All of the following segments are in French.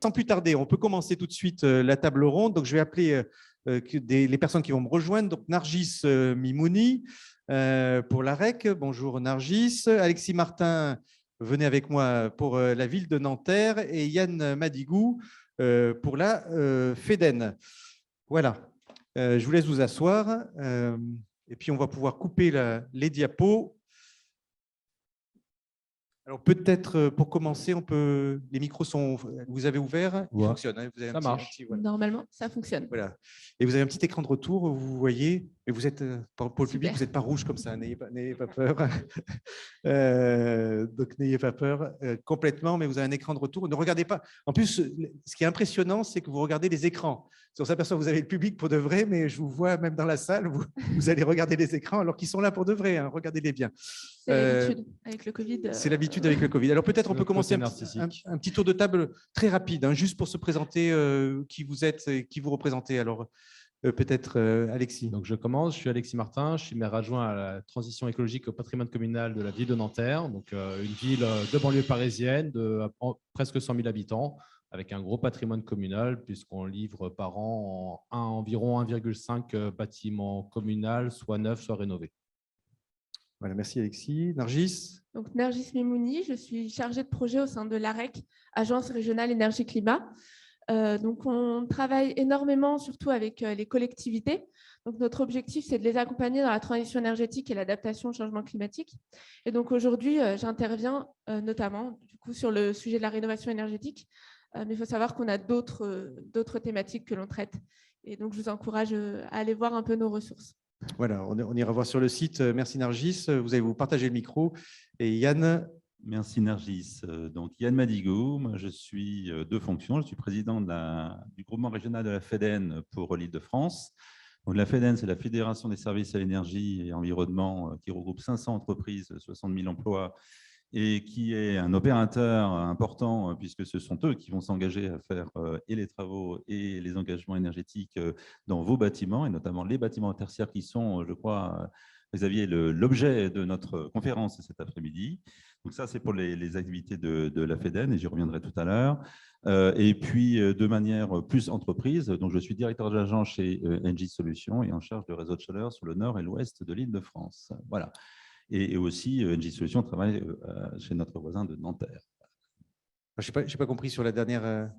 Sans plus tarder, on peut commencer tout de suite la table ronde. Donc, je vais appeler les personnes qui vont me rejoindre. Donc, Nargis Mimouni pour l'AREC. Bonjour Nargis. Alexis Martin, venez avec moi pour la ville de Nanterre. Et Yann Madigou pour la FEDEN. Voilà. Je vous laisse vous asseoir. Et puis, on va pouvoir couper les diapos. Alors peut-être pour commencer, les micros vous avez ouvert, ils fonctionnent. Hein, vous avez ça marche. voilà. Normalement, ça fonctionne. Voilà. Et vous avez un petit écran de retour, vous voyez, et vous êtes, pour le public, Super. vous n'êtes pas rouge comme ça, n'ayez pas peur. Donc n'ayez pas peur complètement, mais vous avez un écran de retour. Ne regardez pas. En plus, ce qui est impressionnant, c'est que vous regardez les écrans. On s'aperçoit que vous avez le public pour de vrai, mais je vous vois même dans la salle, vous allez regarder les écrans alors qu'ils sont là pour de vrai. Hein, regardez-les bien. C'est l'habitude avec le Covid. C'est l'habitude avec le Covid. Alors peut-être on peut commencer un petit tour de table très rapide, hein, juste pour se présenter qui vous êtes et qui vous représentez. Alors peut-être Alexis. Donc je commence, je suis Alexis Martin, je suis maire adjoint à la transition écologique au patrimoine communal de la ville de Nanterre, donc une ville de banlieue parisienne de presque 100 000 habitants, avec un gros patrimoine communal puisqu'on livre par an environ 1,5 bâtiments communaux, soit neufs, soit rénovés. Voilà, merci Alexis. Nargis. Donc Nargis Mimouni, je suis chargée de projet au sein de l'AREC, Agence régionale énergie-climat. Donc on travaille énormément, surtout avec les collectivités. Donc notre objectif, c'est de les accompagner dans la transition énergétique et l'adaptation au changement climatique. Et donc aujourd'hui, j'interviens notamment du coup, sur le sujet de la rénovation énergétique. Mais il faut savoir qu'on a d'autres thématiques que l'on traite. Et donc je vous encourage à aller voir un peu nos ressources. Voilà, on ira voir sur le site. Merci Nargis. Vous allez vous partager le micro. Et Yann. Merci Nargis. Donc Yann Madigou, moi je suis deux fonctions. Je suis président du groupement régional de la FEDEN pour l'Île-de-France. Donc la FEDEN, c'est la Fédération des services à l'énergie et environnement qui regroupe 500 entreprises, 60 000 emplois et qui est un opérateur important puisque ce sont eux qui vont s'engager à faire et les travaux et les engagements énergétiques dans vos bâtiments et notamment les bâtiments tertiaires qui sont, je crois, Xavier, l'objet de notre conférence cet après-midi. Donc ça, c'est pour les activités de la FEDEN et j'y reviendrai tout à l'heure. Et puis, de manière plus entreprise, donc je suis directeur d'agent chez Engie Solutions et en charge de réseau de chaleur sur le nord et l'ouest de l'Île-de-France. Voilà. Et aussi, Engie Solutions travaille chez notre voisin de Nanterre. Je n'ai pas compris sur la dernière…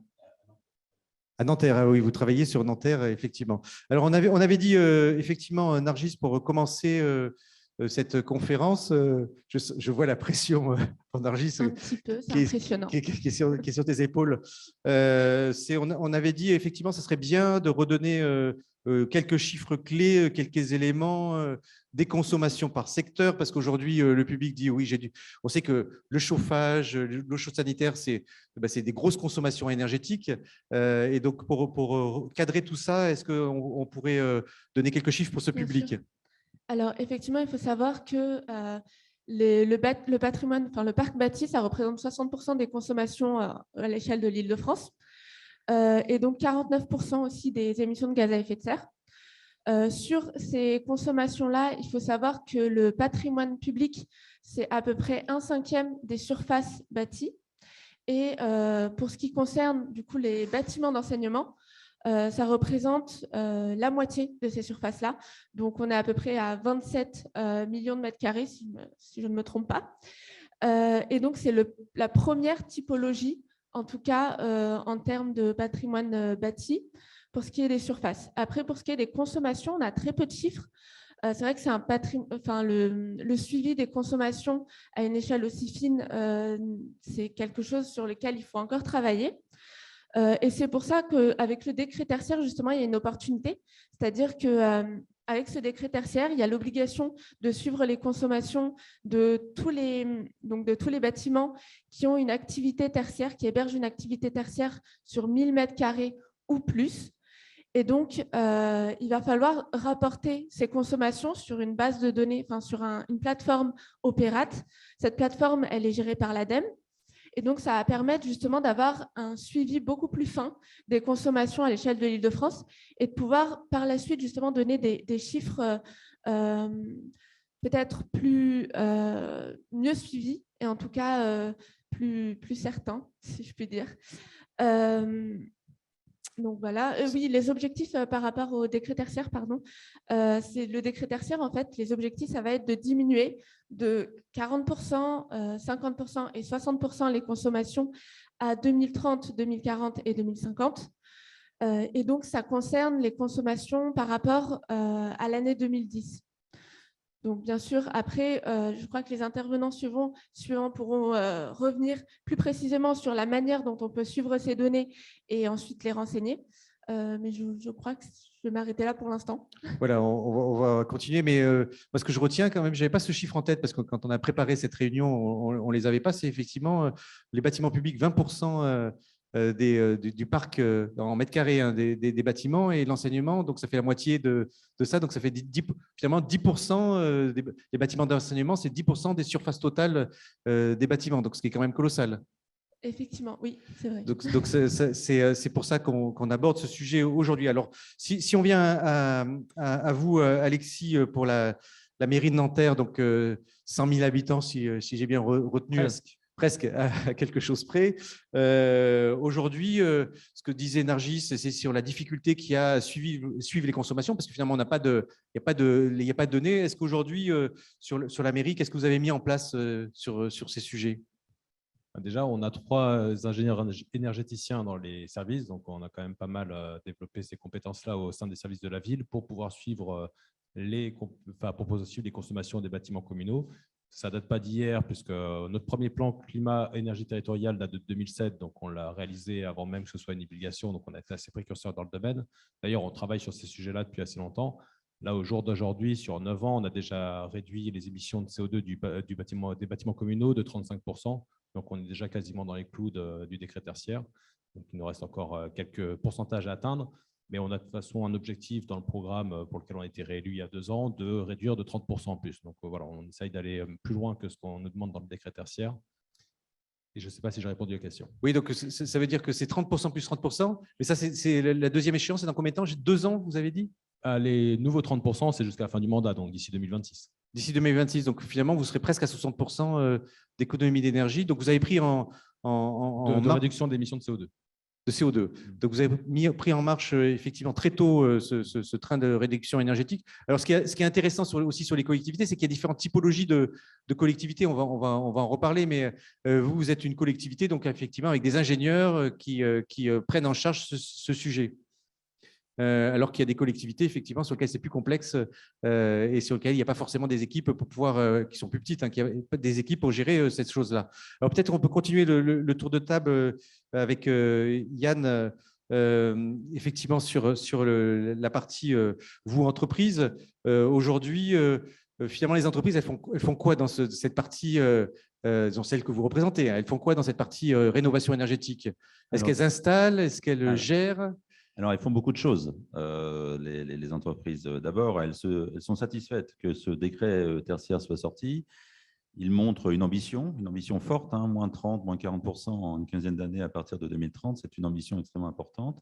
À Nanterre, oui, vous travaillez sur Nanterre, effectivement. Alors, on avait dit, effectivement, Nargis, pour commencer cette conférence, je vois la pression pour Nargis. Un petit peu, c'est impressionnant. Qui est sur tes épaules. On avait dit, effectivement, ce serait bien de redonner quelques chiffres clés, quelques éléments des consommations par secteur, parce qu'aujourd'hui, le public dit, oui, on sait que le chauffage, l'eau chaude sanitaire, c'est des grosses consommations énergétiques. Et donc, pour cadrer tout ça, est-ce qu'on pourrait donner quelques chiffres pour ce public ? Alors, effectivement, il faut savoir que le patrimoine, enfin le parc bâti, ça représente 60% des consommations à l'échelle de l'Île-de-France et donc 49% aussi des émissions de gaz à effet de serre. Sur ces consommations-là, il faut savoir que le patrimoine public, c'est à peu près 1/5 des surfaces bâties. Et pour ce qui concerne du coup les bâtiments d'enseignement, ça représente la moitié de ces surfaces-là. Donc, on est à peu près à 27 millions de mètres carrés, si je ne me trompe pas. Et donc, c'est la première typologie, en tout cas en termes de patrimoine bâti, pour ce qui est des surfaces. Après, pour ce qui est des consommations, on a très peu de chiffres. C'est vrai que c'est le suivi des consommations à une échelle aussi fine, c'est quelque chose sur lequel il faut encore travailler. Et c'est pour ça qu'avec le décret tertiaire, justement, il y a une opportunité. C'est-à-dire qu'avec ce décret tertiaire, il y a l'obligation de suivre les consommations de tous les bâtiments qui ont une activité tertiaire, qui hébergent une activité tertiaire sur 1000 mètres carrés ou plus. Et donc, il va falloir rapporter ces consommations sur une base de données, enfin sur une plateforme Opérate. Cette plateforme, elle est gérée par l'ADEME. Et donc, ça va permettre justement d'avoir un suivi beaucoup plus fin des consommations à l'échelle de l'Île-de-France et de pouvoir par la suite justement donner des chiffres peut-être mieux suivis et en tout cas plus certain, si je puis dire. Donc voilà, oui, les objectifs par rapport au décret tertiaire, pardon, c'est le décret tertiaire, en fait, les objectifs, ça va être de diminuer de 40%, 50% et 60% les consommations à 2030, 2040 et 2050. Et donc, ça concerne les consommations par rapport à l'année 2010. Donc, bien sûr, après, je crois que les intervenants suivants pourront revenir plus précisément sur la manière dont on peut suivre ces données et ensuite les renseigner. Mais je crois que je vais m'arrêter là pour l'instant. Voilà, on va continuer, mais moi, ce que je retiens quand même, je n'avais pas ce chiffre en tête, parce que quand on a préparé cette réunion, on ne les avait pas, c'est effectivement les bâtiments publics, 20% du parc en mètres carrés, hein, des bâtiments, et l'enseignement, donc ça fait la moitié de ça, donc ça fait finalement 10% des bâtiments d'enseignement, c'est 10% des surfaces totales des bâtiments, donc ce qui est quand même colossal. Effectivement, oui, c'est vrai. Donc c'est pour ça qu'on aborde ce sujet aujourd'hui. Alors, si on vient à vous, Alexis, pour la mairie de Nanterre, donc 100 000 habitants, si j'ai bien retenu. Presque à quelque chose près. Aujourd'hui, ce que disait Nargis, c'est sur la difficulté qu'il y a à suivre les consommations, parce que finalement, il n'y a pas de données. Est-ce qu'aujourd'hui, sur la mairie, qu'est-ce que vous avez mis en place sur ces sujets ? Déjà, on a 3 ingénieurs énergéticiens dans les services, donc on a quand même pas mal développé ces compétences-là au sein des services de la ville pour pouvoir suivre les consommations des bâtiments communaux. Ça ne date pas d'hier, puisque notre premier plan climat-énergie territoriale date de 2007, donc on l'a réalisé avant même que ce soit une obligation, donc on a été assez précurseurs dans le domaine. D'ailleurs, on travaille sur ces sujets-là depuis assez longtemps. Là, au jour d'aujourd'hui, sur 9 ans, on a déjà réduit les émissions de CO2 des bâtiments communaux de 35%. Donc, on est déjà quasiment dans les clous du décret tertiaire. Donc, il nous reste encore quelques pourcentages à atteindre. Mais on a de toute façon un objectif dans le programme pour lequel on a été réélu il y a 2 ans de réduire de 30% en plus. Donc, voilà, on essaye d'aller plus loin que ce qu'on nous demande dans le décret tertiaire. Et je ne sais pas si j'ai répondu à la question. Oui, donc ça veut dire que c'est 30% plus 30%. Mais ça, c'est la deuxième échéance. C'est dans combien de temps ? 2 ans, vous avez dit ? Les nouveaux 30%, c'est jusqu'à la fin du mandat, donc d'ici 2026. D'ici 2026, donc finalement, vous serez presque à 60% d'économie d'énergie. Donc, vous avez pris de réduction d'émissions de CO2. De CO2. Donc, vous avez pris en marche effectivement très tôt ce train de réduction énergétique. Alors, ce qui est intéressant aussi sur les collectivités, c'est qu'il y a différentes typologies de collectivités. On va en reparler, mais vous êtes une collectivité, donc effectivement, avec des ingénieurs qui prennent en charge ce sujet. Alors qu'il y a des collectivités effectivement sur lesquelles c'est plus complexe et sur lesquelles il n'y a pas forcément des équipes pour pouvoir, qui sont plus petites, hein, qui n'ont pas des équipes pour gérer cette chose-là. Alors peut-être on peut continuer le tour de table avec Yann, effectivement sur la partie vous entreprise. Aujourd'hui, finalement les entreprises, elles font quoi dans cette partie celle que vous représentez, hein, elles font quoi dans cette partie rénovation énergétique ? Est-ce qu'elles installent ? Est-ce qu'elles gèrent ? Alors, elles font beaucoup de choses. Les entreprises, d'abord, elles sont satisfaites que ce décret tertiaire soit sorti. Il montre une ambition forte, hein, moins 30, moins 40% en une quinzaine d'années à partir de 2030. C'est une ambition extrêmement importante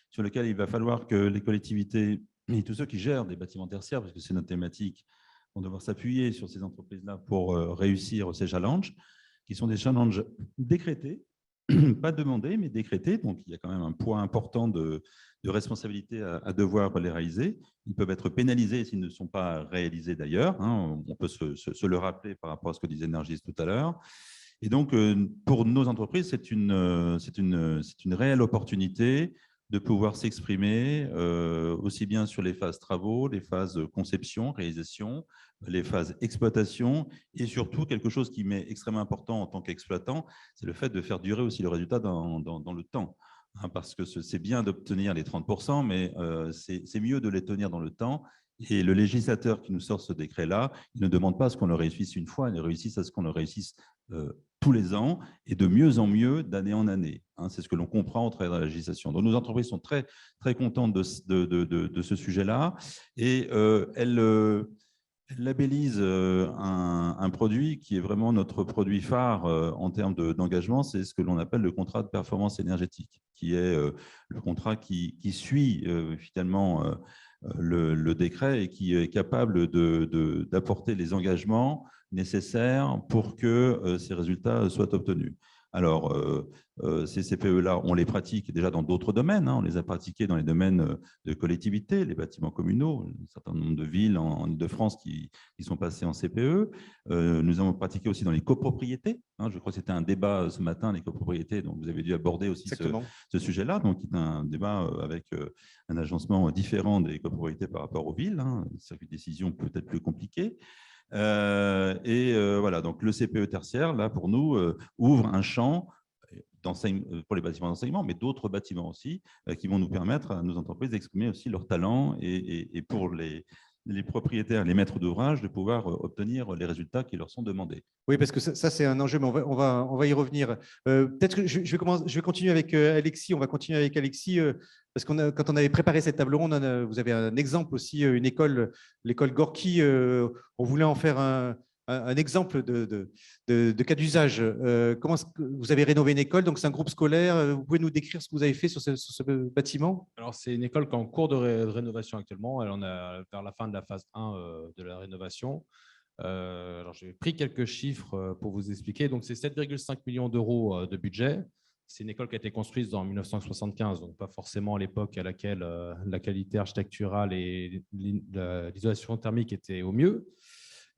sur laquelle il va falloir que les collectivités et tous ceux qui gèrent des bâtiments tertiaires, parce que c'est notre thématique, vont devoir s'appuyer sur ces entreprises-là pour réussir ces challenges, qui sont des challenges décrétés, pas demandés, mais décrétés. Donc, il y a quand même un poids important de responsabilité à devoir les réaliser. Ils peuvent être pénalisés s'ils ne sont pas réalisés d'ailleurs. Hein. On peut se le rappeler par rapport à ce que disait Nargis tout à l'heure. Et donc, pour nos entreprises, c'est une réelle opportunité de pouvoir s'exprimer aussi bien sur les phases travaux, les phases conception, réalisation, les phases exploitation et surtout quelque chose qui m'est extrêmement important en tant qu'exploitant, c'est le fait de faire durer aussi le résultat dans le temps. Hein, parce que c'est bien d'obtenir les 30%, mais c'est mieux de les tenir dans le temps. Et le législateur qui nous sort ce décret-là, il ne demande pas à ce qu'on le réussisse une fois, il réussit à ce qu'on le réussisse tous les ans et de mieux en mieux, d'année en année. Hein, c'est ce que l'on comprend au travers de la législation. Donc, nos entreprises sont très, très contentes de ce sujet-là et elles labellisent un produit qui est vraiment notre produit phare en termes d'engagement, c'est ce que l'on appelle le contrat de performance énergétique, qui est le contrat qui suit finalement le décret et qui est capable d'apporter les engagements nécessaires pour que ces résultats soient obtenus. Alors, ces CPE-là, on les pratique déjà dans d'autres domaines. On les a pratiqués dans les domaines de collectivité, les bâtiments communaux, un certain nombre de villes en Île-de-France qui sont passées en CPE. Nous avons pratiqué aussi dans les copropriétés. Je crois que c'était un débat ce matin, les copropriétés, donc vous avez dû aborder aussi ce sujet-là, donc qui est un débat avec un agencement différent des copropriétés par rapport aux villes, un circuit de décision peut-être plus compliqué. Voilà, donc le CPE tertiaire, là, pour nous, ouvre un champ pour les bâtiments d'enseignement, mais d'autres bâtiments aussi, qui vont nous permettre à nos entreprises d'exprimer aussi leurs talents et pour les propriétaires, les maîtres d'ouvrage, de pouvoir obtenir les résultats qui leur sont demandés. Oui, parce que ça c'est un enjeu, mais on va y revenir. Peut-être que je vais continuer avec Alexis. On va continuer avec Alexis, parce quand on avait préparé cette table ronde, vous avez un exemple aussi, une école, l'école Gorki. On voulait en faire un exemple de cas d'usage. Comment vous avez rénové une école, donc c'est un groupe scolaire. Vous pouvez nous décrire ce que vous avez fait sur ce bâtiment? Alors, c'est une école qui est en cours de rénovation actuellement. Elle en est vers la fin de la phase 1 de la rénovation. Alors, j'ai pris quelques chiffres pour vous expliquer. Donc, c'est 7,5 millions d'euros de budget. C'est une école qui a été construite en 1975, donc pas forcément à l'époque à laquelle la qualité architecturale et l'isolation thermique étaient au mieux.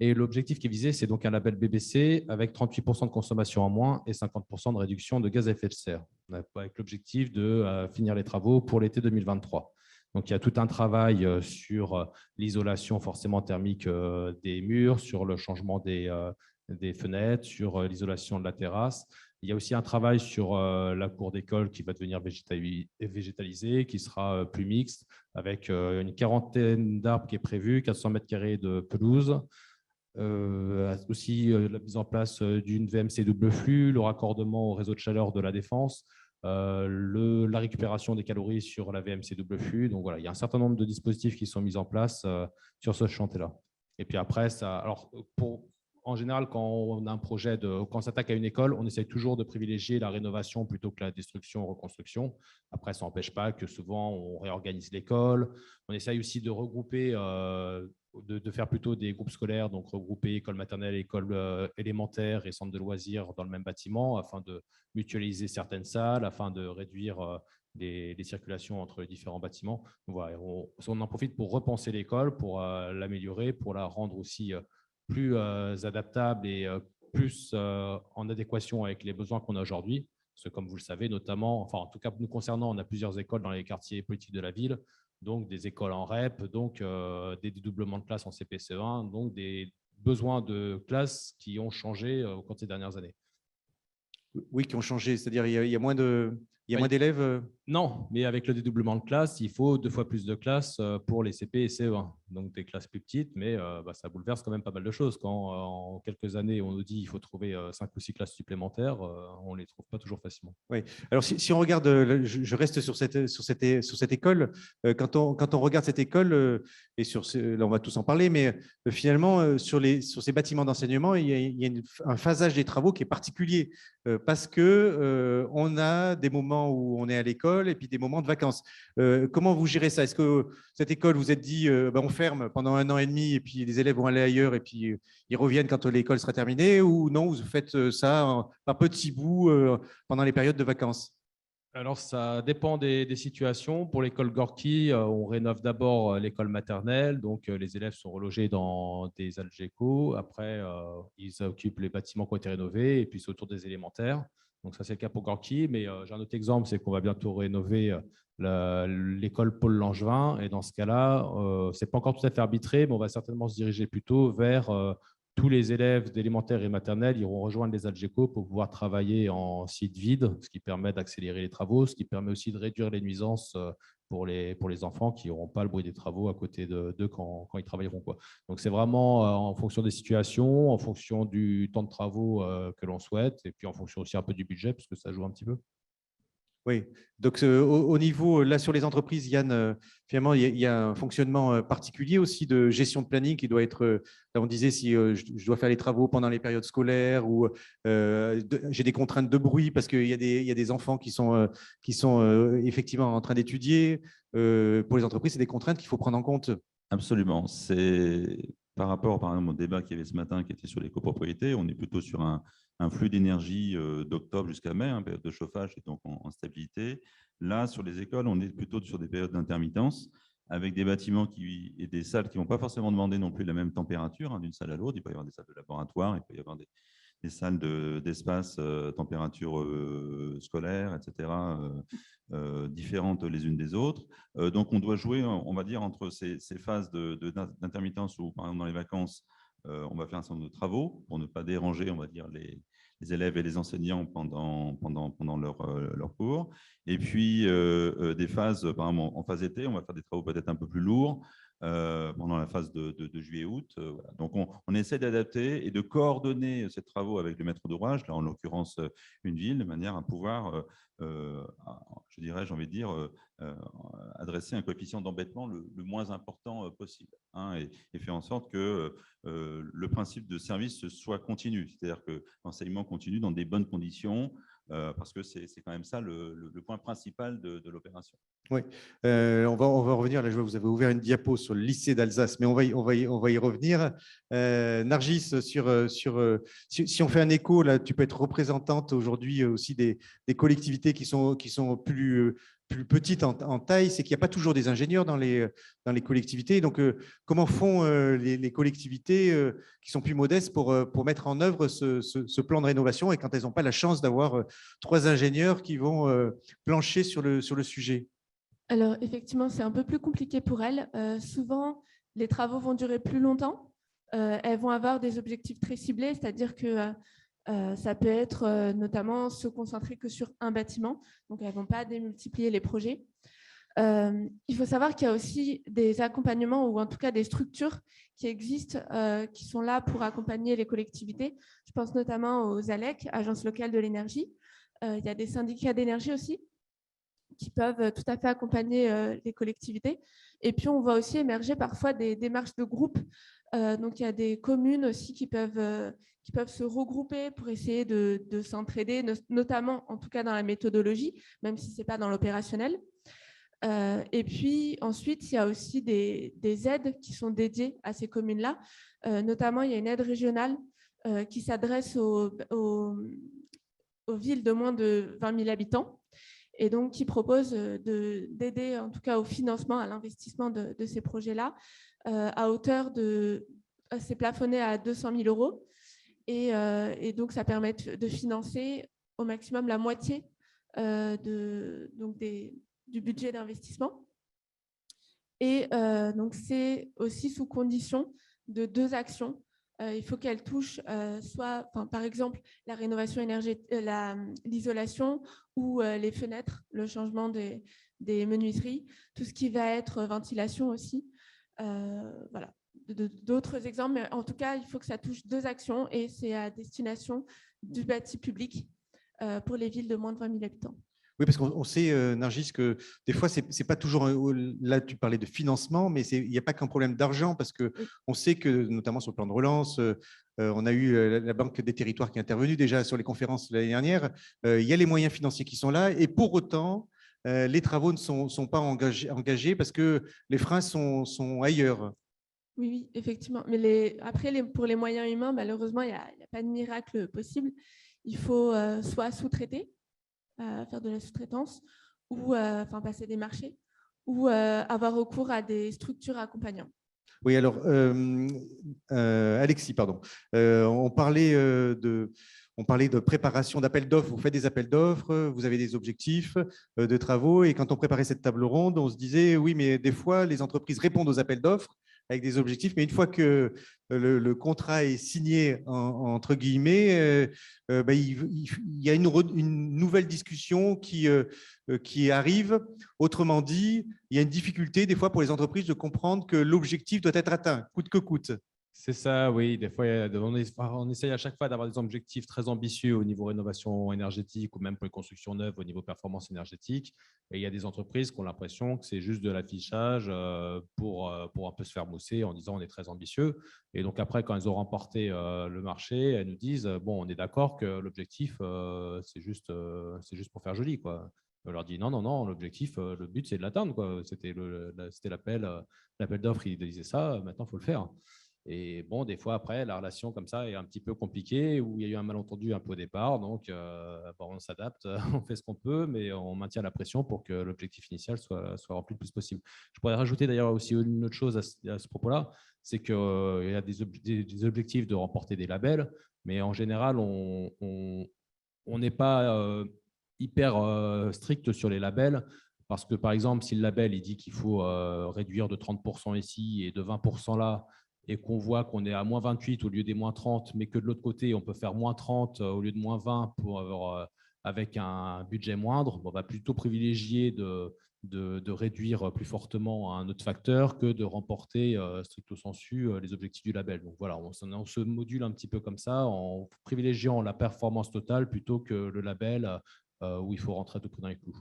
Et l'objectif qui est visé, c'est donc un label BBC avec 38% de consommation en moins et 50% de réduction de gaz à effet de serre, avec l'objectif de finir les travaux pour l'été 2023. Donc, il y a tout un travail sur l'isolation forcément thermique des murs, sur le changement des fenêtres, sur l'isolation de la terrasse. Il y a aussi un travail sur la cour d'école qui va devenir végétalisée, qui sera plus mixte, avec une quarantaine d'arbres qui est prévue, 400 mètres carrés de pelouse. Aussi la mise en place d'une VMC double flux, le raccordement au réseau de chaleur de la Défense, la récupération des calories sur la VMC double flux. Donc voilà, il y a un certain nombre de dispositifs qui sont mis en place sur ce chantier-là. Et puis après, en général, quand on a un projet, quand on s'attaque à une école, on essaye toujours de privilégier la rénovation plutôt que la destruction, reconstruction. Après, ça n'empêche pas que souvent, on réorganise l'école. On essaye aussi de regrouper, de faire plutôt des groupes scolaires, donc regrouper école maternelle, école élémentaire et centre de loisirs dans le même bâtiment afin de mutualiser certaines salles, afin de réduire les circulations entre les différents bâtiments. Donc voilà, on en profite pour repenser l'école, pour l'améliorer, pour la rendre aussi plus adaptable et plus en adéquation avec les besoins qu'on a aujourd'hui. Parce que, comme vous le savez, notamment, enfin en tout cas nous concernant, on a plusieurs écoles dans les quartiers politiques de la ville, donc des écoles en REP, donc des dédoublements de classes en CPCE1, donc des besoins de classes qui ont changé au cours de ces dernières années. Oui, qui ont changé, c'est-à-dire il y a moins d'élèves. Non, mais avec le dédoublement de classe, il faut 2 fois plus de classes pour les CP et CE1. Donc des classes plus petites, mais ça bouleverse quand même pas mal de choses. Quand en quelques années, on nous dit qu'il faut trouver 5 ou 6 classes supplémentaires, on ne les trouve pas toujours facilement. Oui. Alors si on regarde, je reste sur cette école. Quand on regarde cette école, et là on va tous en parler, mais finalement sur ces bâtiments d'enseignement, il y a un phasage des travaux qui est particulier parce que on a des moments où on est à l'école et puis des moments de vacances. Comment vous gérez ça? Est-ce que cette école, vous êtes dit, on ferme pendant 1 an et demi et puis les élèves vont aller ailleurs et puis ils reviennent quand l'école sera terminée, ou non, vous faites ça par petits bouts pendant les périodes de vacances? Alors, ça dépend des situations. Pour l'école Gorki, on rénove d'abord l'école maternelle. Donc, les élèves sont relogés dans des Algeco. Après, ils occupent les bâtiments qui ont été rénovés et puis c'est autour des élémentaires. Donc, ça, c'est le cas pour Gorki. Mais j'ai un autre exemple, c'est qu'on va bientôt rénover l'école Paul Langevin. Et dans ce cas-là, ce n'est pas encore tout à fait arbitré, mais on va certainement se diriger plutôt vers tous les élèves d'élémentaire et maternelle iront rejoindre les Algeco pour pouvoir travailler en site vide, ce qui permet d'accélérer les travaux, ce qui permet aussi de réduire les nuisances pour les enfants qui n'auront pas le bruit des travaux à côté d'eux quand ils travailleront. Donc, c'est vraiment en fonction des situations, en fonction du temps de travaux que l'on souhaite, et puis en fonction aussi un peu du budget, parce que ça joue un petit peu. Oui, donc au niveau, là sur les entreprises, Yann, finalement, il y a un fonctionnement particulier aussi de gestion de planning qui doit être, là on disait si je dois faire les travaux pendant les périodes scolaires ou j'ai des contraintes de bruit parce qu'il y a des enfants qui sont effectivement en train d'étudier. Pour les entreprises, c'est des contraintes qu'il faut prendre en compte. Absolument. par rapport, par exemple, au débat qu'il y avait ce matin qui était sur les copropriétés, on est plutôt sur un flux d'énergie d'octobre jusqu'à mai, hein, période de chauffage et donc en stabilité. Là, sur les écoles, on est plutôt sur des périodes d'intermittence avec des bâtiments et des salles qui ne vont pas forcément demander non plus la même température, hein, d'une salle à l'autre. Il peut y avoir des salles de laboratoire, il peut y avoir des salles d'espace, température scolaire, etc., différentes les unes des autres. Donc, on doit jouer, on va dire, entre ces phases d'intermittence où, par exemple, dans les vacances, on va faire un certain nombre de travaux pour ne pas déranger, on va dire, les élèves et les enseignants pendant leur cours. Et puis, des phases, par exemple, en phase été, on va faire des travaux peut-être un peu plus lourds pendant la phase de juillet-août. Voilà. Donc, on essaie d'adapter et de coordonner ces travaux avec le maître d'ouvrage, là, en l'occurrence, une ville, de manière à pouvoir, je dirais, j'ai envie de dire, adresser un coefficient d'embêtement le moins important possible, hein, et faire en sorte que le principe de service soit continu, c'est-à-dire que l'enseignement continue dans des bonnes conditions, parce que c'est quand même ça le point principal de l'opération. Oui, on va revenir. Là, je vois que vous avez ouvert une diapo sur le lycée d'Alsace, mais on va y revenir. Nargis, si on fait un écho, là, tu peux être représentante aujourd'hui aussi des collectivités qui sont plus petites en taille. C'est qu'il n'y a pas toujours des ingénieurs dans les collectivités. Donc, comment font les collectivités qui sont plus modestes pour mettre en œuvre ce plan de rénovation, et quand elles n'ont pas la chance d'avoir 3 ingénieurs qui vont plancher sur le sujet? Alors, effectivement, c'est un peu plus compliqué pour elles. Souvent, les travaux vont durer plus longtemps. Elles vont avoir des objectifs très ciblés, c'est-à-dire que ça peut être notamment se concentrer que sur un bâtiment. Donc, elles ne vont pas démultiplier les projets. Il faut savoir qu'il y a aussi des accompagnements, ou en tout cas des structures qui existent, qui sont là pour accompagner les collectivités. Je pense notamment aux ALEC, Agences locales de l'énergie. Il y a des syndicats d'énergie aussi, qui peuvent tout à fait accompagner les collectivités. Et puis, on voit aussi émerger parfois des démarches de groupe. Donc, il y a des communes aussi qui peuvent se regrouper pour essayer de s'entraider, notamment, en tout cas, dans la méthodologie, même si ce n'est pas dans l'opérationnel. Et puis, ensuite, il y a aussi des aides qui sont dédiées à ces communes-là. Notamment, il y a une aide régionale qui s'adresse aux villes de moins de 20 000 habitants, et donc qui propose d'aider en tout cas au financement, à l'investissement de ces projets-là, à hauteur de... C'est plafonné à 200 000 euros, et donc ça permet de financer au maximum la moitié du budget d'investissement. Et donc c'est aussi sous condition de 2 actions. Il faut qu'elle touche par exemple la rénovation énergétique, l'isolation, ou les fenêtres, le changement des menuiseries, tout ce qui va être ventilation aussi. Voilà, d'autres exemples, mais en tout cas, il faut que ça touche 2 actions, et c'est à destination du bâti public pour les villes de moins de 20 000 habitants. Oui, parce qu'on sait, Nargis, que des fois, c'est pas toujours… Là, tu parlais de financement, mais il n'y a pas qu'un problème d'argent, parce qu'on sait que, notamment sur le plan de relance, on a eu la Banque des territoires qui est intervenue déjà sur les conférences l'année dernière. Il y a les moyens financiers qui sont là, et pour autant, les travaux ne sont pas engagés parce que les freins sont ailleurs. Oui, effectivement. Mais après, pour les moyens humains, malheureusement, il n'y a pas de miracle possible. Il faut soit sous-traiter, faire de la sous-traitance, ou passer des marchés, ou avoir recours à des structures accompagnantes. Oui, alors, Alexis, pardon. On parlait de préparation d'appels d'offres. Vous faites des appels d'offres, vous avez des objectifs de travaux. Et quand on préparait cette table ronde, on se disait, oui, mais des fois, les entreprises répondent aux appels d'offres avec des objectifs, mais une fois que le contrat est signé, entre guillemets, il y a une nouvelle discussion qui arrive. Autrement dit, il y a une difficulté des fois pour les entreprises de comprendre que l'objectif doit être atteint, coûte que coûte. C'est ça, oui. Des fois, on essaye à chaque fois d'avoir des objectifs très ambitieux au niveau rénovation énergétique, ou même pour les constructions neuves au niveau performance énergétique. Et il y a des entreprises qui ont l'impression que c'est juste de l'affichage pour un peu se faire mousser en disant on est très ambitieux. Et donc après, quand elles ont remporté le marché, elles nous disent bon, on est d'accord que l'objectif, c'est juste pour faire joli, quoi. On leur dit non, l'objectif, le but, c'est de l'atteindre, quoi. C'était l'appel d'offres, il disait ça, maintenant, il faut le faire. Et bon, des fois, après, la relation comme ça est un petit peu compliquée, où il y a eu un malentendu un peu au départ. Donc, on s'adapte, on fait ce qu'on peut, mais on maintient la pression pour que l'objectif initial soit rempli le plus possible. Je pourrais rajouter d'ailleurs aussi une autre chose à ce propos-là, c'est qu'il y a des objectifs de remporter des labels, mais en général, on n'est pas hyper strict sur les labels. Parce que, par exemple, si le label il dit qu'il faut réduire de 30% ici et de 20% là, et qu'on voit qu'on est à moins 28 au lieu des moins 30, mais que de l'autre côté, on peut faire moins 30 au lieu de moins 20 avec un budget moindre, on va plutôt privilégier de réduire plus fortement un autre facteur que de remporter stricto sensu les objectifs du label. Donc voilà, on se module un petit peu comme ça en privilégiant la performance totale plutôt que le label où il faut rentrer à tout prix dans les clous.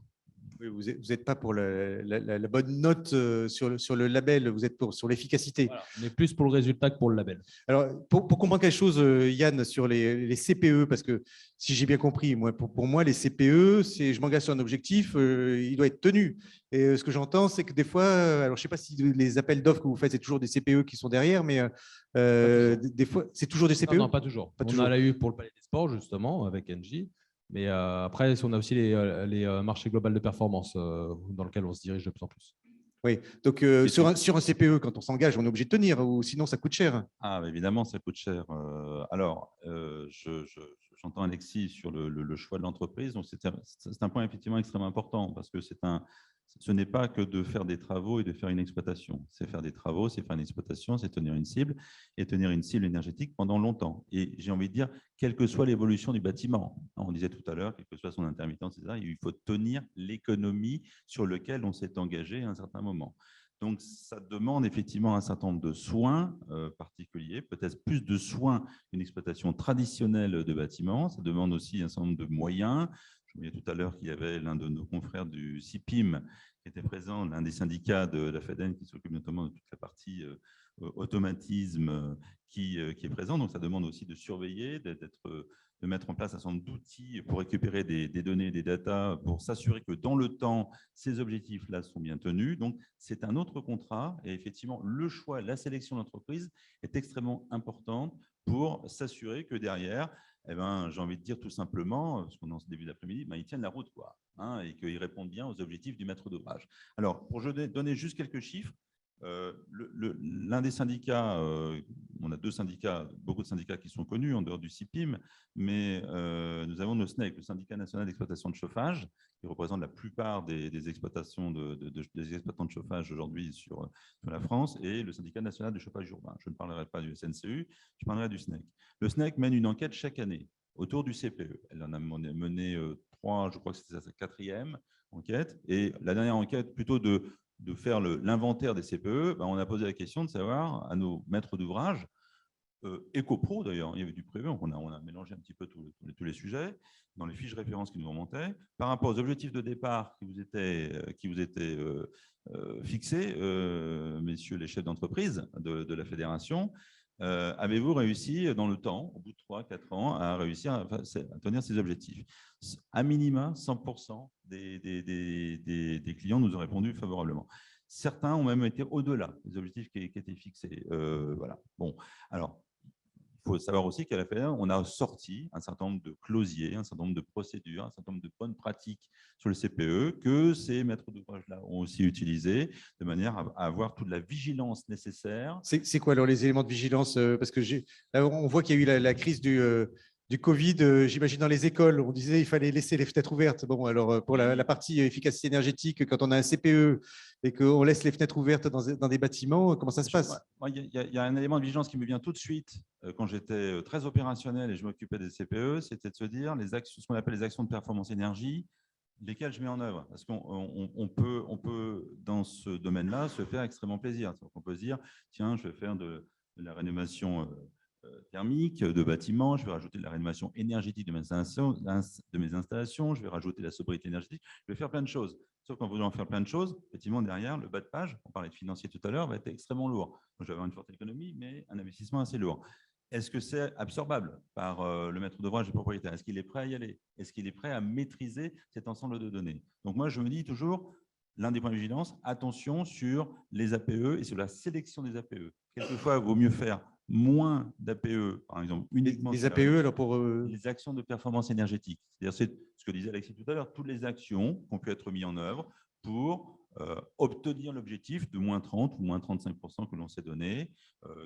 Oui, vous n'êtes pas pour la bonne note sur le label, vous êtes sur l'efficacité. Voilà, on est plus pour le résultat que pour le label. Alors, pour comprendre quelque chose, Yann, sur les CPE, parce que si j'ai bien compris, pour moi, les CPE, je m'engage sur un objectif, il doit être tenu. Et ce que j'entends, c'est que des fois, alors je ne sais pas si les appels d'offres que vous faites, c'est toujours des CPE qui sont derrière, mais des fois, c'est toujours des CPE? Non, pas toujours. On a eu pour le Palais des Sports, justement, avec Engie. Mais après, on a aussi les marchés globaux de performance dans lesquels on se dirige de plus en plus. Oui, donc sur un CPE, quand on s'engage, on est obligé de tenir, ou sinon ça coûte cher. Ah, évidemment, ça coûte cher. Alors, j'entends Alexis sur le choix de l'entreprise. Donc, c'est un point effectivement extrêmement important parce que ce n'est pas que de faire des travaux et de faire une exploitation. C'est faire des travaux, c'est faire une exploitation, c'est tenir une cible et tenir une cible énergétique pendant longtemps. Et j'ai envie de dire, quelle que soit l'évolution du bâtiment, on disait tout à l'heure, quelle que soit son intermittence, etc., il faut tenir l'économie sur laquelle on s'est engagé à un certain moment. Donc, ça demande effectivement un certain nombre de soins particuliers, peut-être plus de soins qu'une exploitation traditionnelle de bâtiments. Ça demande aussi un certain nombre de moyens. Je me disais tout à l'heure qu'il y avait l'un de nos confrères du CIPIM qui était présent, l'un des syndicats de la FEDEN qui s'occupe notamment de toute la partie automatisme qui est présent. Donc, ça demande aussi de surveiller, de mettre en place un certain nombre d'outils pour récupérer des données, des datas, pour s'assurer que dans le temps, ces objectifs-là sont bien tenus. Donc, c'est un autre contrat. Et effectivement, le choix, la sélection d'entreprise est extrêmement importante pour s'assurer que derrière, j'ai envie de dire tout simplement, parce qu'on est en ce début d'après-midi, ils tiennent la route, quoi, et qu'ils répondent bien aux objectifs du maître d'ouvrage. Alors, pour donner juste quelques chiffres, l'un des syndicats, on a deux syndicats, beaucoup de syndicats qui sont connus en dehors du CIPIM, mais nous avons le SNEC, le syndicat national d'exploitation de chauffage, qui représente la plupart des exploitations des exploitants de chauffage aujourd'hui sur la France, et le syndicat national du chauffage urbain. Je ne parlerai pas du SNCU, je parlerai du SNEC. Le SNEC mène une enquête chaque année autour du CPE. Elle en a mené 3, je crois que c'était sa 4e enquête, et la dernière enquête, plutôt de faire l'inventaire des CPE, on a posé la question de savoir à nos maîtres d'ouvrage, EcoPro d'ailleurs, il y avait du privé, on a mélangé un petit peu tous les sujets dans les fiches références qui nous remontaient, par rapport aux objectifs de départ qui vous étaient fixés, messieurs les chefs d'entreprise de la fédération. Avez-vous réussi dans le temps, au bout de 3-4 ans, à réussir à tenir ces objectifs? À minima, 100% des clients nous ont répondu favorablement. Certains ont même été au-delà des objectifs qui étaient fixés. Voilà. Bon, alors, il faut savoir aussi qu'à la FEDEN, on a sorti un certain nombre de clausiers, un certain nombre de procédures, un certain nombre de bonnes pratiques sur le CPE que ces maîtres d'ouvrage-là ont aussi utilisé de manière à avoir toute la vigilance nécessaire. C'est quoi alors les éléments de vigilance? Parce que là, on voit qu'il y a eu la crise du Covid, j'imagine dans les écoles, on disait qu'il fallait laisser les fenêtres ouvertes. Bon, alors pour la partie efficacité énergétique, quand on a un CPE et qu'on laisse les fenêtres ouvertes dans des bâtiments, comment ça se passe? Il y a un élément de vigilance qui me vient tout de suite quand j'étais très opérationnel et je m'occupais des CPE, c'était de se dire ce qu'on appelle les actions de performance énergie, lesquelles je mets en œuvre. Parce qu'on peut, dans ce domaine-là, se faire extrêmement plaisir. On peut se dire, tiens, je vais faire de la rénovation thermique de bâtiments, je vais rajouter de la rénovation énergétique de mes installations, je vais rajouter de la sobriété énergétique, je vais faire plein de choses. Sauf qu'en voulant faire plein de choses, effectivement, derrière, le bas de page, on parlait de financier tout à l'heure, va être extrêmement lourd. Donc, je vais avoir une forte économie, mais un investissement assez lourd. Est-ce que c'est absorbable par le maître d'ouvrage et le propriétaire? Est-ce qu'il est prêt à y aller? Est-ce qu'il est prêt à maîtriser cet ensemble de données? Donc, moi, je me dis toujours, l'un des points de vigilance, attention sur les APE et sur la sélection des APE. Quelquefois, il vaut mieux faire moins d'APE, par exemple, uniquement les sur APE, alors pour les actions de performance énergétique. C'est-à-dire, c'est ce que disait Alexis tout à l'heure, toutes les actions qui ont pu être mises en œuvre pour obtenir l'objectif de moins 30 ou moins 35% que l'on s'est donné,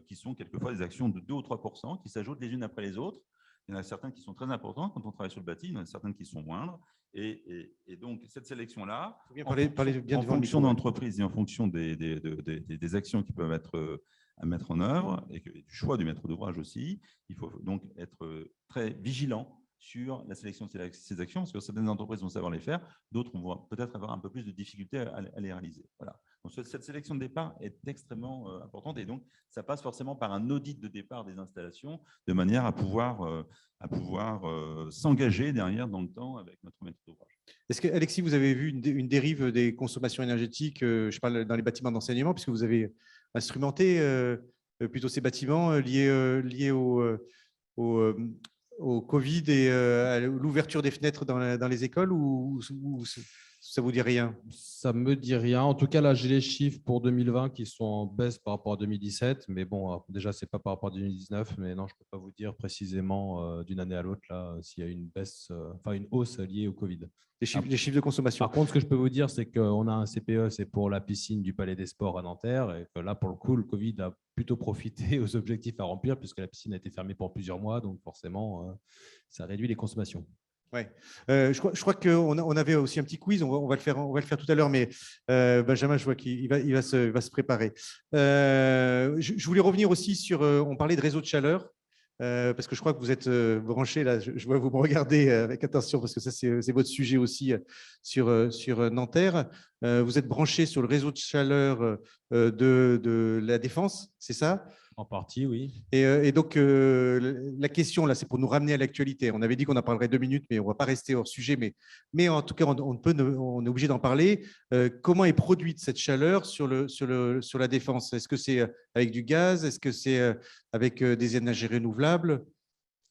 qui sont quelquefois des actions de 2 ou 3% qui s'ajoutent les unes après les autres. Il y en a certaines qui sont très importantes quand on travaille sur le bâti, il y en a certaines qui sont moindres. Et donc, cette sélection-là, en fonction de l'entreprise et en fonction des actions qui peuvent être à mettre en œuvre, et du choix du maître d'ouvrage aussi, il faut donc être très vigilant sur la sélection de ces actions, parce que certaines entreprises vont savoir les faire, d'autres vont peut-être avoir un peu plus de difficultés à les réaliser. Voilà. Donc, cette sélection de départ est extrêmement importante, et donc ça passe forcément par un audit de départ des installations, de manière à pouvoir s'engager derrière dans le temps avec notre maître d'ouvrage. Est-ce que, Alexis, vous avez vu une dérive des consommations énergétiques, je parle dans les bâtiments d'enseignement, puisque vous avez instrumenté plutôt ces bâtiments liés au Covid et à l'ouverture des fenêtres dans les écoles, ou ça ne vous dit rien? Ça ne me dit rien. En tout cas, là, j'ai les chiffres pour 2020 qui sont en baisse par rapport à 2017. Mais bon, déjà, ce n'est pas par rapport à 2019. Mais non, je ne peux pas vous dire précisément d'une année à l'autre s'il y a une baisse, une hausse liée au Covid. Les chiffres de consommation. Par contre, ce que je peux vous dire, c'est qu'on a un CPE, c'est pour la piscine du Palais des Sports à Nanterre. Et que là, pour le coup, le Covid a plutôt profité aux objectifs à remplir, puisque la piscine a été fermée pour plusieurs mois. Donc, forcément, ça réduit les consommations. Ouais. Je crois qu'on avait aussi un petit quiz, on va le faire tout à l'heure, mais Benjamin, je vois qu'il va se préparer. Je voulais revenir aussi sur, on parlait de réseau de chaleur, parce que je crois que vous êtes branché, là, je vois vous me regardez avec attention, parce que ça c'est votre sujet aussi sur Nanterre. Vous êtes branché sur le réseau de chaleur de la Défense, c'est ça? En partie, oui. Et donc, la question, là, c'est pour nous ramener à l'actualité. On avait dit qu'on en parlerait 2 minutes, mais on ne va pas rester hors sujet. Mais en tout cas, on est obligé d'en parler. Comment est produite cette chaleur sur la Défense? Est-ce que c'est avec du gaz? Est-ce que c'est avec des énergies renouvelables?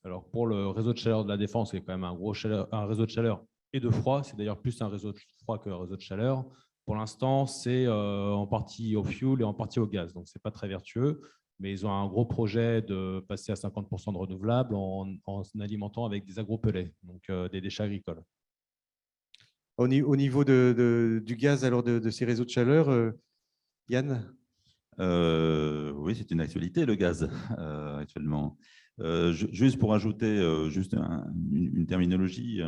Alors, pour le réseau de chaleur de la Défense, c'est quand même un réseau de chaleur et de froid. C'est d'ailleurs plus un réseau de froid qu'un réseau de chaleur. Pour l'instant, c'est en partie au fioul et en partie au gaz. Donc, ce n'est pas très vertueux. Mais ils ont un gros projet de passer à 50% de renouvelables en alimentant avec des agropellets, donc des déchets agricoles. Au niveau du gaz, alors de ces réseaux de chaleur, Yann? Oui, c'est une actualité, le gaz, actuellement. Juste pour ajouter une terminologie,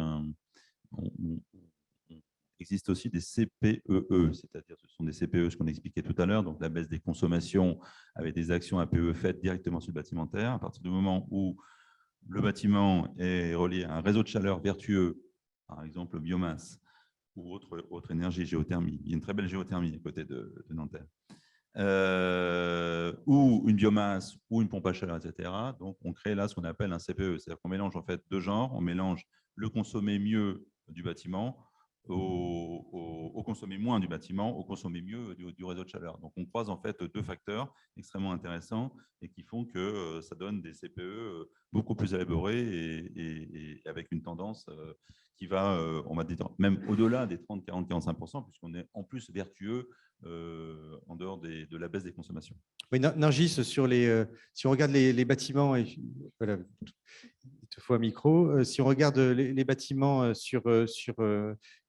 il existe aussi des CPEE, c'est-à-dire ce sont des CPE, ce qu'on expliquait tout à l'heure, donc la baisse des consommations avec des actions APE faites directement sur le bâtimentaire. À partir du moment où le bâtiment est relié à un réseau de chaleur vertueux, par exemple biomasse ou autre énergie, géothermie, il y a une très belle géothermie à côté de Nanterre, ou une biomasse ou une pompe à chaleur, etc. Donc on crée là ce qu'on appelle un CPE, c'est-à-dire qu'on mélange en fait deux genres, on mélange le consommer mieux du bâtiment au consommer moins du bâtiment, au consommer mieux du réseau de chaleur. Donc, on croise en fait deux facteurs extrêmement intéressants et qui font que ça donne des CPE beaucoup plus élaborés et avec une tendance qui va, on va dire, même au-delà des 30, 40, 45%, puisqu'on est en plus vertueux en dehors de la baisse des consommations. Oui, Nargis, si on regarde les bâtiments, et voilà, il te faut un micro, si on regarde les bâtiments et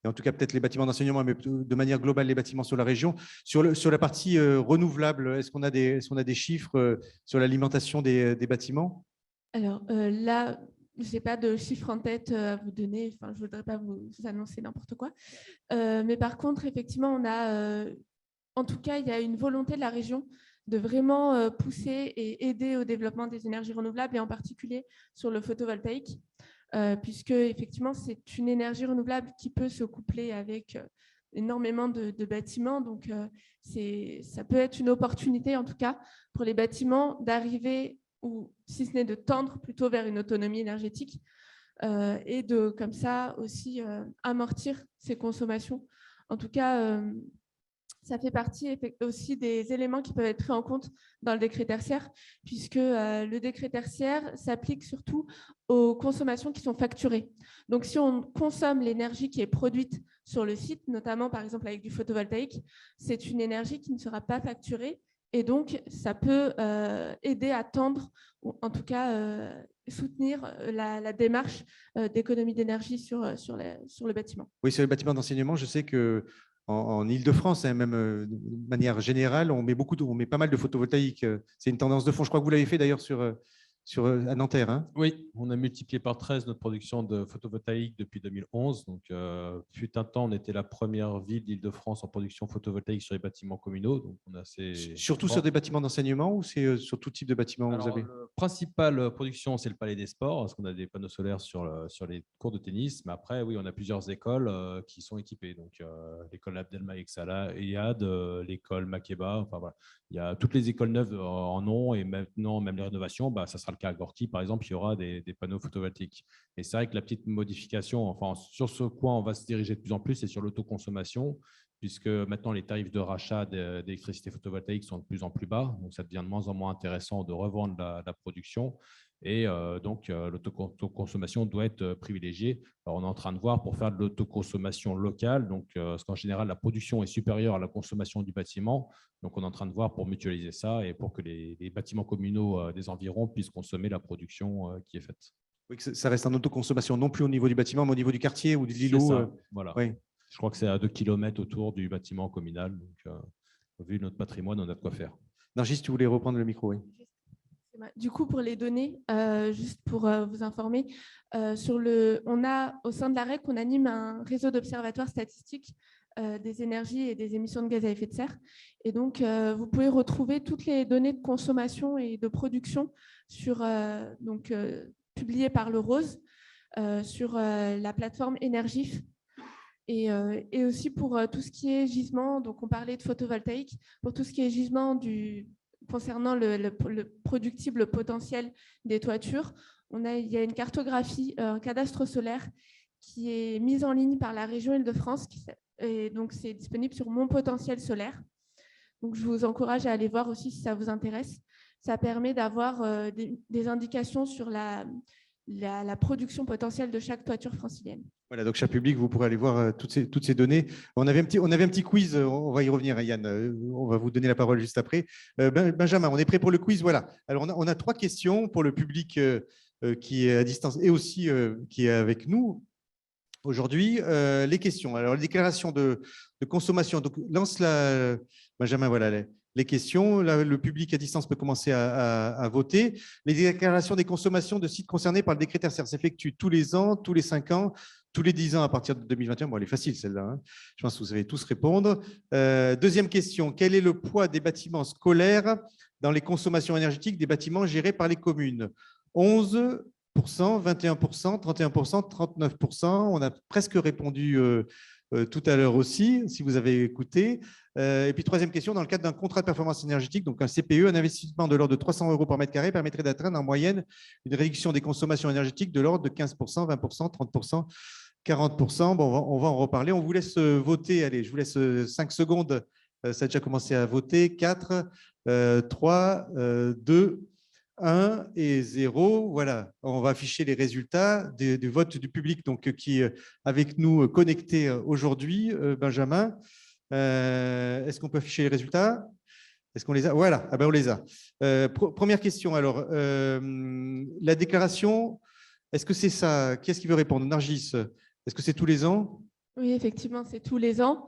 en tout cas peut-être les bâtiments d'enseignement, mais de manière globale les bâtiments sur la région, sur la partie renouvelable, est-ce qu'on a des chiffres sur l'alimentation des bâtiments? Alors là, je n'ai pas de chiffres en tête à vous donner, je ne voudrais pas vous annoncer n'importe quoi. Mais par contre, effectivement, en tout cas, il y a une volonté de la région de vraiment pousser et aider au développement des énergies renouvelables et en particulier sur le photovoltaïque, puisque effectivement, c'est une énergie renouvelable qui peut se coupler avec énormément de bâtiments. Donc, ça peut être une opportunité, en tout cas, pour les bâtiments d'arriver, ou si ce n'est de tendre plutôt vers une autonomie énergétique et de, comme ça, aussi amortir ces consommations. En tout cas, ça fait partie aussi des éléments qui peuvent être pris en compte dans le décret tertiaire, puisque le décret tertiaire s'applique surtout aux consommations qui sont facturées. Donc, si on consomme l'énergie qui est produite sur le site, notamment par exemple avec du photovoltaïque, c'est une énergie qui ne sera pas facturée Et donc, ça peut aider à tendre, ou en tout cas soutenir la démarche d'économie d'énergie sur le bâtiment. Oui, sur les bâtiments d'enseignement, je sais que en Île-de-France, même de manière générale, on met pas mal de photovoltaïque. C'est une tendance de fond. Je crois que vous l'avez fait d'ailleurs à Nanterre. Hein. Oui, on a multiplié par 13 notre production de photovoltaïque depuis 2011. Donc, fut un temps, on était la première ville d'Île-de-France en production photovoltaïque sur les bâtiments communaux. Donc, on a Surtout sur des bâtiments d'enseignement ou c'est sur tout type de bâtiment Alors, vous avez? la principale production, c'est le Palais des Sports, parce qu'on a des panneaux solaires sur les cours de tennis. Mais après, oui, on a plusieurs écoles qui sont équipées. Donc, l'école Abdelmalek Salah, Eliade, l'école Makeba. Enfin, voilà. Il y a toutes les écoles neuves en ont, et maintenant, même les rénovations, ça sera le cas à Gorky, par exemple, il y aura des panneaux photovoltaïques. Et c'est vrai que la petite modification, enfin, sur ce quoi on va se diriger de plus en plus, c'est sur l'autoconsommation, puisque maintenant les tarifs de rachat d'électricité photovoltaïque sont de plus en plus bas. Donc, ça devient de moins en moins intéressant de revendre la production. Et donc, l'autoconsommation doit être privilégiée. Alors, on est en train de voir pour faire de l'autoconsommation locale, donc, parce qu'en général, la production est supérieure à la consommation du bâtiment. Donc, on est en train de voir pour mutualiser ça et pour que les bâtiments communaux des environs puissent consommer la production qui est faite. Oui, que ça reste en autoconsommation, non plus au niveau du bâtiment, mais au niveau du quartier ou de l'îlot. Voilà. Oui. Je crois que c'est à 2 km autour du bâtiment communal. Donc, vu notre patrimoine, on a de quoi faire. Nargis, tu voulais reprendre le micro, oui. Du coup, pour les données, juste pour vous informer, on a au sein de la REC, on anime un réseau d'observatoires statistiques des énergies et des émissions de gaz à effet de serre. Et donc, vous pouvez retrouver toutes les données de consommation et de production publiées par le ROSE sur la plateforme Energif. Et aussi pour tout ce qui est gisement, donc on parlait de photovoltaïque, pour tout ce qui est gisement concernant le productible potentiel des toitures, il y a une cartographie, un cadastre solaire qui est mise en ligne par la région Île-de-France. Et donc, c'est disponible sur Mon Potentiel Solaire. Donc, je vous encourage à aller voir aussi si ça vous intéresse. Ça permet d'avoir des indications sur la production potentielle de chaque toiture francilienne. Voilà, donc cher public, vous pourrez aller voir toutes ces données. On avait un petit quiz, on va y revenir, Yann, on va vous donner la parole juste après. Benjamin, on est prêt pour le quiz, voilà. Alors, on a 3 questions pour le public qui est à distance et aussi qui est avec nous aujourd'hui. Les questions, alors les déclarations de consommation, donc lance-la, Benjamin, voilà les questions. Là, le public à distance peut commencer à voter. Les déclarations des consommations de sites concernés par le décret tertiaire s'effectuent tous les ans, tous les 5 ans, tous les 10 ans à partir de 2021. Bon, elle est facile celle-là. Hein. Je pense que vous savez tous répondre. Deuxième question. Quel est le poids des bâtiments scolaires dans les consommations énergétiques des bâtiments gérés par les communes? 11%, 21%, 31%, 39%. On a presque répondu tout à l'heure aussi, si vous avez écouté. Et puis, troisième question, dans le cadre d'un contrat de performance énergétique, donc un CPE, un investissement de l'ordre de 300 € par mètre carré permettrait d'atteindre en moyenne une réduction des consommations énergétiques de l'ordre de 15%, 20%, 30%, 40%. Bon, on va en reparler. On vous laisse voter. Allez, je vous laisse 5 secondes. Ça a déjà commencé à voter. 4, 3, 2, 1 et 0. Voilà, on va afficher les résultats du vote du public donc, qui est avec nous connecté aujourd'hui. Benjamin, est-ce qu'on peut afficher les résultats? Est-ce qu'on les a? Voilà, on les a. Première question, alors, la déclaration, est-ce que c'est ça? Qui est-ce qui veut répondre? Nargis, est-ce que c'est tous les ans? Oui, effectivement, c'est tous les ans.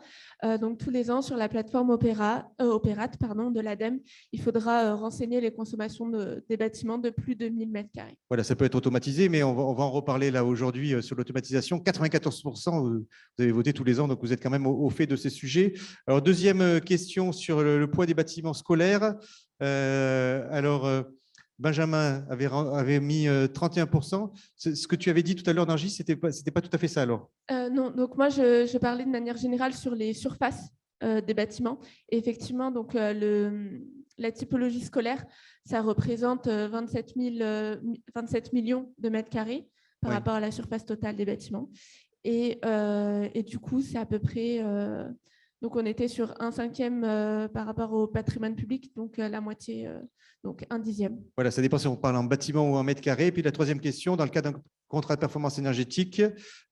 Donc, tous les ans, sur la plateforme Opérate de l'ADEME, il faudra renseigner les consommations des bâtiments de plus de 1000 m². Voilà, ça peut être automatisé, mais on va en reparler là aujourd'hui sur l'automatisation. 94%, vous avez voté tous les ans, donc vous êtes quand même au fait de ces sujets. Alors, deuxième question sur le poids des bâtiments scolaires. Benjamin avait mis 31%. Ce que tu avais dit tout à l'heure, Nargis, ce n'était pas tout à fait ça alors? Non, donc moi, je parlais de manière générale sur les surfaces des bâtiments. Et effectivement, donc, la typologie scolaire, ça représente 27 millions de mètres carrés par rapport à la surface totale des bâtiments. Et du coup, c'est à peu près… donc, on était sur 1/5 par rapport au patrimoine public, donc la moitié, donc 1/10. Voilà, ça dépend si on parle en bâtiment ou en mètre carré. Et puis la troisième question, dans le cadre d'un contrat de performance énergétique,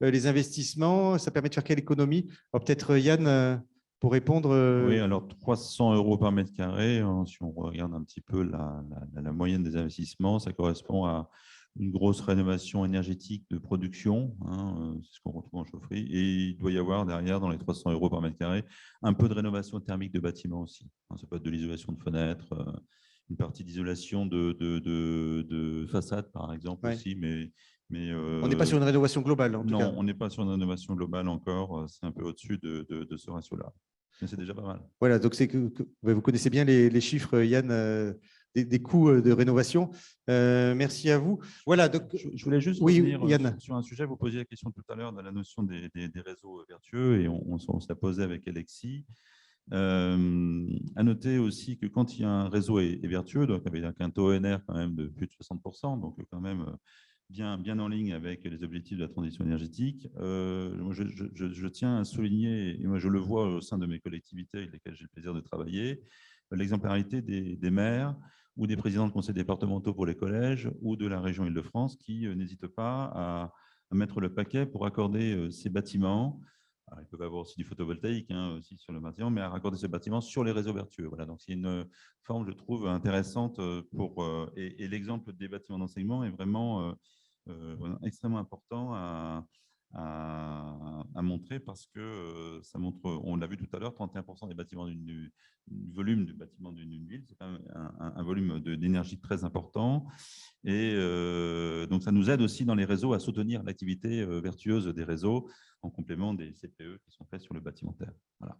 les investissements, ça permet de faire quelle économie? Alors peut-être Yann, pour répondre. Oui, alors 300 € par mètre carré, si on regarde un petit peu la moyenne des investissements, ça correspond à une grosse rénovation énergétique de production, hein, c'est ce qu'on retrouve en chaufferie, et il doit y avoir derrière, dans les 300 € par mètre carré, un peu de rénovation thermique de bâtiments aussi. Ça peut être de l'isolation de fenêtres, une partie d'isolation de façade, par exemple, aussi, mais on n'est pas sur une rénovation globale, en tout cas. non, on n'est pas sur une rénovation globale encore, c'est un peu au-dessus de ce ratio-là. Mais c'est déjà pas mal. Voilà, donc c'est que vous connaissez bien les chiffres, Yann, des coûts de rénovation. Merci à vous. Voilà, donc, je voulais juste revenir Yann, sur un sujet. Vous posiez la question tout à l'heure de la notion des réseaux vertueux, et on se l'a posé avec Alexis. À noter aussi que quand il y a un réseau est vertueux, donc avec un taux ONR quand même de plus de 60%, donc quand même bien en ligne avec les objectifs de la transition énergétique. Je tiens à souligner, et moi je le vois au sein de mes collectivités avec lesquelles j'ai le plaisir de travailler, l'exemplarité des maires ou des présidents de conseils départementaux pour les collèges ou de la région Île-de-France qui n'hésitent pas à mettre le paquet pour accorder ces bâtiments. Alors, ils peuvent avoir aussi du photovoltaïque aussi sur le bâtiment, mais à raccorder ce bâtiment sur les réseaux vertueux. Voilà, donc c'est une forme, je trouve, intéressante et l'exemple des bâtiments d'enseignement est vraiment extrêmement important à montrer parce que ça montre, on l'a vu tout à l'heure, 31% des bâtiments du volume du bâtiment d'une ville, c'est quand même un volume d'énergie très important. Et donc, ça nous aide aussi dans les réseaux à soutenir l'activité vertueuse des réseaux en complément des CPE qui sont faits sur le bâtimentaire. Voilà.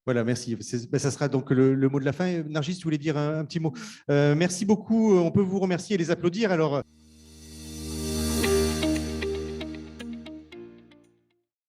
Voilà, merci. Ça sera donc le mot de la fin. Nargis, tu voulais dire un petit mot. Merci beaucoup. On peut vous remercier et les applaudir. Alors.